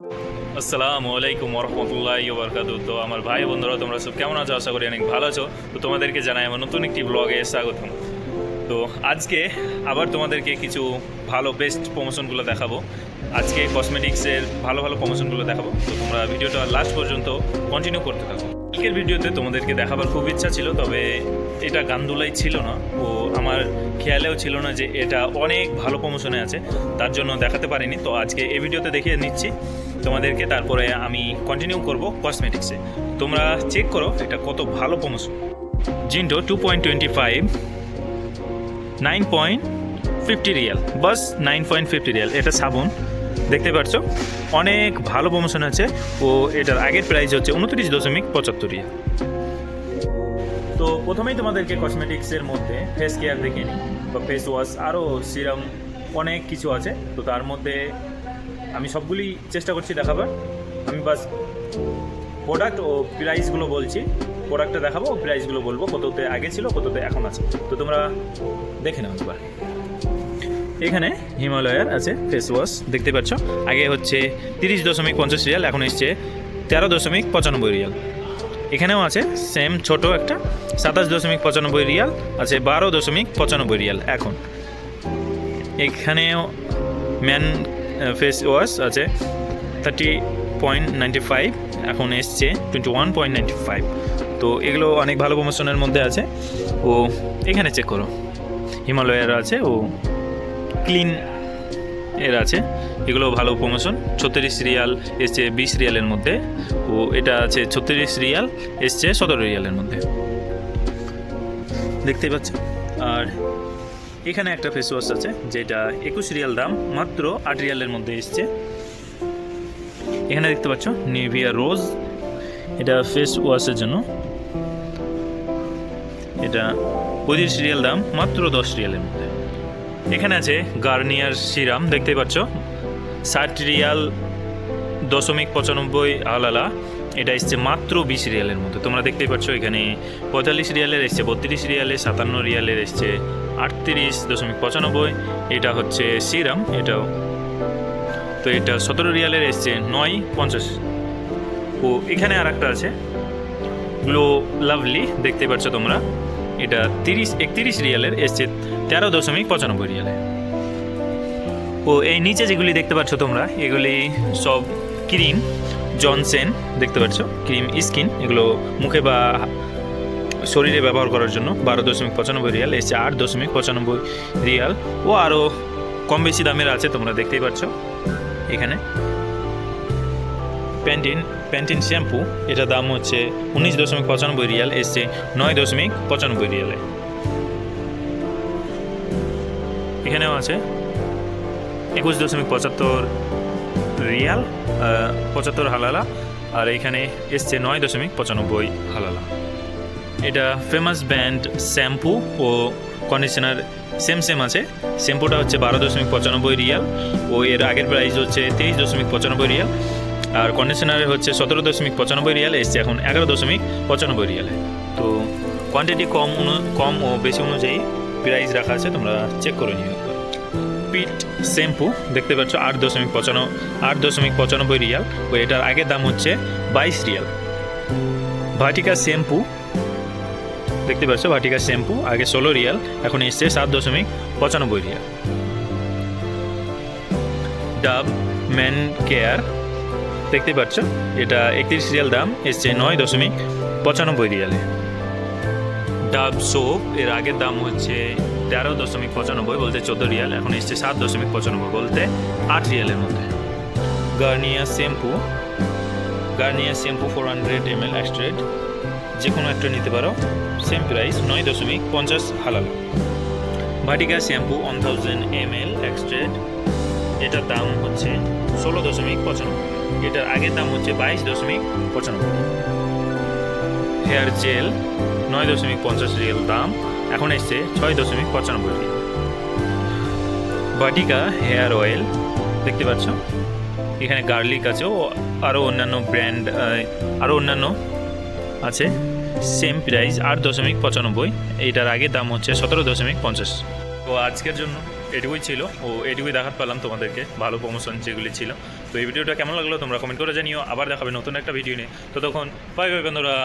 আসসালামু আলাইকুম রহমতুল্লাহি ওয়া বারাকাতুহু। তো আমার ভাই বন্ধুরা, তোমরা সব কেমন আছো? আশা করি অনেক ভালো আছো। তো তোমাদেরকে জানাই আমার নতুন একটি ব্লগে স্বাগতম। তো আজকে আবার তোমাদেরকে কিছু ভালো বেস্ট প্রমোশনগুলো দেখাবো। আজকে কসমেটিক্সের ভালো ভালো প্রমোশনগুলো দেখাবো। তো তোমরা ভিডিওটা লাস্ট পর্যন্ত কন্টিনিউ করতে থাকো। আজকের ভিডিওতে তোমাদেরকে দেখাবার খুব ইচ্ছা ছিল, তবে এটা গান্দুলাই ছিল না ও আমার খেয়ালেও ছিল না যে এটা অনেক ভালো প্রমোশনে আছে, তার জন্য দেখাতে পারিনি। তো আজকে এই ভিডিওতে দেখিয়ে নিচ্ছি তোমাদেরকে, তারপরে আমি কন্টিনিউ করব কসমেটিক্সে। তোমরা চেক করো এটা কত ভালো প্রমোশন। জিন্টো 2.25 9.50 রিয়াল, বাস 9.50 রিয়াল। এটা সাবুন, দেখতে পাচ্ছ অনেক ভালো প্রমোশন আছে ও এটার আগের প্রাইস হচ্ছে 29.75 রিয়াল। তো প্রথমেই তোমাদেরকে কসমেটিক্সের মধ্যে ফেস কেয়ার দেখে নিই, বা ফেস ওয়াশ, আরও সিরাম, অনেক কিছু আছে। তো তার মধ্যে আমি সবগুলি চেষ্টা করছি দেখাবার। আমি বাস প্রোডাক্ট ও প্রাইসগুলো বলছি, প্রোডাক্টটা দেখাবো ও প্রাইসগুলো বলবো, কততে আগে ছিল কততে এখন আছে। তো তোমরা দেখে নাও একবার। এখানে হিমালয়ার আছে ফেস ওয়াশ, দেখতে পাচ্ছ আগে হচ্ছে 30.50 রিয়াল, এখন এসছে 13.95 রিয়াল। এখানেও আছে সেম ছোট একটা 27.95 রিয়াল, আছে 12.95 রিয়াল এখন। এখানেও ম্যান ফেস ওয়াশ আছে 30.95, এখন এসছে 21.95। তো এগুলো অনেক ভালো প্রমোশনের মধ্যে আছে। ও এখানে চেক করো, হিমালয়ার আছে ও ক্লিন এর আছে, এগুলো ভালো প্রমোশন। 36 রিয়াল এসছে 20 রিয়ালের মধ্যে, ও এটা আছে 36 রিয়াল এসছে 17 রিয়ালের মধ্যে, দেখতে পাচ্ছ। আর এখানে একটা ফেস ওয়াশ আছে যেটা 21 রিয়াল দাম, মাত্র 8 রিয়ালের মধ্যে এসছে। এখানে দেখতে পাচ্ছ নিভিয়া রোজ, এটা ফেস ওয়াশের জন্য, এটা 25 রিয়াল দাম, মাত্র 10 রিয়ালের মধ্যে। এখানে আছে গার্নিয়ার সিরাম, দেখতে পাচ্ছ 60 রিয়াল 0.95 আলালা, এটা এসছে মাত্র 20 রিয়ালের মধ্যে। তোমরা দেখতেই পাচ্ছ এখানে 45 রিয়ালের এসছে, 32 রিয়ালে, 57 রিয়ালের এসছে 38.95। এটা হচ্ছে সিরাম, এটাও তো এটা 17 রিয়ালের এসছে 9.50। ও এখানে আর একটা আছে গ্লো লাভলি, দেখতে পাচ্ছ তোমরা, এটা 31 রিয়ালের এসছে 13.95 রিয়ালে। ও এই নিচে যেগুলি দেখতে পাচ্ছ তোমরা, এগুলি সব ক্রিম জনসেন, দেখতে পাচ্ছ ক্রিম স্কিন, এগুলো মুখে বা শরীরে ব্যবহার করার জন্য 12.95 রিয়াল এসছে 8.95 রিয়াল। ও আরও কম বেশি দামের আছে, তোমরা দেখতেই পাচ্ছ। এখানে প্যান্টিন শ্যাম্পু, এটা দাম হচ্ছে 19.95 রিয়াল এসছে 9.95 রিয়ালে। এখানেও আছে 21.75 রিয়াল, 75 হালালা, আর এখানে এসছে 9.95 হালালা। এটা ফেমাস ব্র্যান্ড শ্যাম্পু ও কন্ডিশনার সেম আছে। শ্যাম্পুটা হচ্ছে 12.95 রিয়াল, ও এর আগের প্রাইস হচ্ছে 23.95 রিয়াল, আর কন্ডিশনারের হচ্ছে 17.95 রিয়াল, এসছে এখন 11.95 রিয়ালে। তো কোয়ান্টিটি কম ও বেশি অনুযায়ী প্রাইস রাখা আছে, তোমরা চেক করে নিও। পিট শ্যাম্পু, দেখতে পাচ্ছ 8.95 রিয়াল, ও এটার আগের দাম হচ্ছে 22 রিয়াল। ভাটিকা শ্যাম্পু, দেখতে পাচ্ছ ভাটিকা শ্যাম্পু আগে 16 রিয়াল, এখন এসছে 7.95 রিয়াল। ডাব ম্যান কেয়ার, দেখতে পাচ্ছ এটা 31 রিয়াল দাম, এসছে 9.95 রিয়ালে। ডাব সোপ, এর আগের দাম হচ্ছে 13.95 বলতে 14 রিয়াল, এখন এসছে 7.95 বলতে 8 রিয়ালের মধ্যে। গার্নিয়ার শ্যাম্পু 400 ml এক্সট্রেট, যে কোনো একটা নিতে পারো, সেম প্রাইস 9.50 হালাল। ভাটিকা শ্যাম্পু 1000 ml এক্সট্রেট, এটার দাম হচ্ছে 16.95, এটার আগের দাম হচ্ছে 22.95। হেয়ার জেল 9.50 রিয়াল দাম, এখন এসছে 6.95 রিয়াল। ভাটিকা হেয়ার অয়েল, দেখতে পাচ্ছ এখানে গার্লিক আছে ও আরও অন্যান্য ব্র্যান্ড, আরও অন্যান্য আছে, সেম প্রাইস 8.95, এইটার আগের দাম হচ্ছে 17.50। তো আজকের জন্য এটুকুই ছিল, ও এটুকুই দেখাতে পারলাম তোমাদেরকে ভালো প্রমোশন যেগুলি ছিল। তো এই ভিডিওটা কেমন লাগলো তোমরা কমেন্ট করে জানিও। আবার দেখাবে নতুন একটা ভিডিও নিয়ে। তো তখন বাই বাই বন্ধুরা।